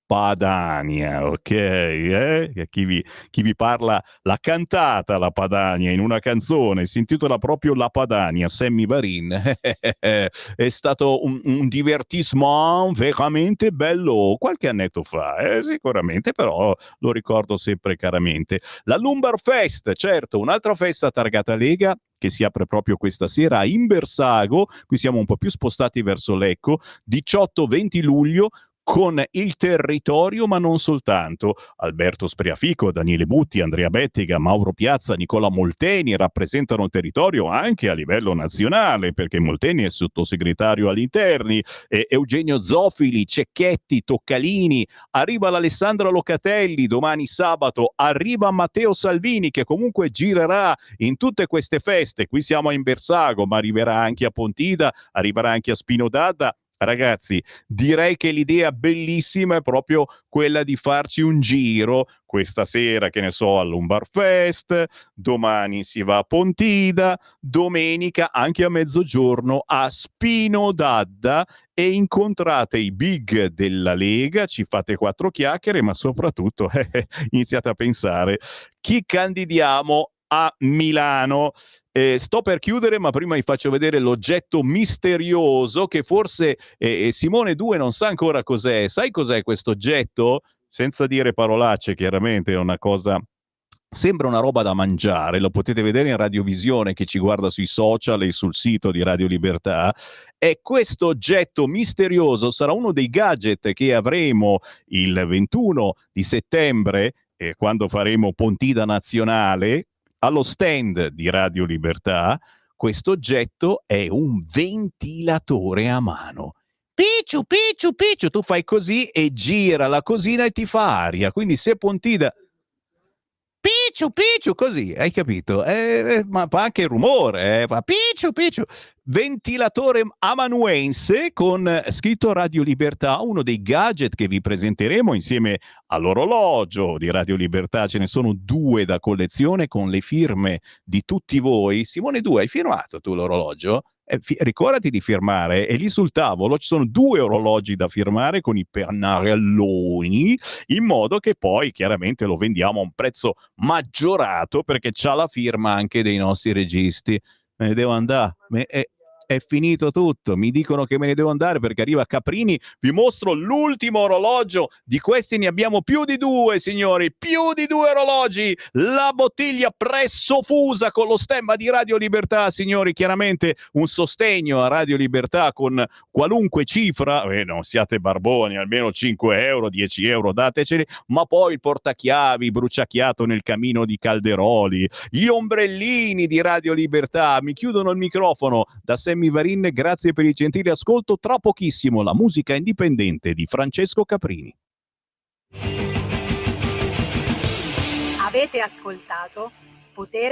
Padania, ok? Chi vi parla l'ha cantata la Padania in una canzone, si intitola proprio La Padania, Sammy Varin. È stato un divertissement veramente bello qualche annetto fa, sicuramente, però lo ricordo sempre caramente. La Lumbar Fest, certo, un'altra festa targata Lega che si apre proprio questa sera a Imbersago, qui siamo un po' più spostati verso Lecco, 18-20 luglio, con il territorio, ma non soltanto. Alberto Spriafico, Daniele Butti, Andrea Bettega, Mauro Piazza, Nicola Molteni rappresentano il territorio anche a livello nazionale, perché Molteni è sottosegretario agli interni, Eugenio Zofili, Cecchetti, Toccalini, arriva l'Alessandra Locatelli domani sabato, arriva Matteo Salvini che comunque girerà in tutte queste feste. Qui siamo a Imbersago, ma arriverà anche a Pontida, arriverà anche a Spino d'Adda. Ragazzi, direi che l'idea bellissima è proprio quella di farci un giro questa sera, che ne so, al Lumbar Fest, domani si va a Pontida, domenica anche a mezzogiorno a Spino d'Adda, e incontrate i big della Lega, ci fate 4 chiacchiere, ma soprattutto iniziate a pensare chi candidiamo a Milano. Sto per chiudere, ma prima vi faccio vedere l'oggetto misterioso che forse Simone 2 non sa ancora cos'è. Sai cos'è questo oggetto? Senza dire parolacce, chiaramente è una cosa, sembra una roba da mangiare, lo potete vedere in radiovisione, che ci guarda sui social e sul sito di Radio Libertà. E questo oggetto misterioso sarà uno dei gadget che avremo il 21 di settembre, quando faremo Pontida Nazionale, allo stand di Radio Libertà. Questo oggetto è un ventilatore a mano. Picciu, picciu, picciu, tu fai così e gira la cosina e ti fa aria. Quindi se Pontida... Picciu, picciu, così, hai capito? Ma fa anche il rumore, fa picciu, picciu. Ventilatore amanuense con scritto Radio Libertà, uno dei gadget che vi presenteremo insieme all'orologio di Radio Libertà. Ce ne sono 2 da collezione con le firme di tutti voi. Simone 2, hai firmato tu l'orologio? Ricordati di firmare, e lì sul tavolo ci sono 2 orologi da firmare con i pennarelloni, in modo che poi chiaramente lo vendiamo a un prezzo maggiorato, perché c'ha la firma anche dei nostri registi. Me ne devo andare. È finito tutto, mi dicono che me ne devo andare perché arriva Caprini. Vi mostro l'ultimo orologio, di questi ne abbiamo più di 2, signori, più di 2 orologi, la bottiglia presso fusa con lo stemma di Radio Libertà, signori, chiaramente un sostegno a Radio Libertà con qualunque cifra, non siate barboni, almeno 5 euro, 10 euro dateceli, ma poi il portachiavi bruciacchiato nel camino di Calderoli, gli ombrellini di Radio Libertà. Mi chiudono il microfono da Sammy Varin, grazie per il gentile ascolto. Tra pochissimo la musica indipendente di Francesco Caprini. Avete ascoltato Potere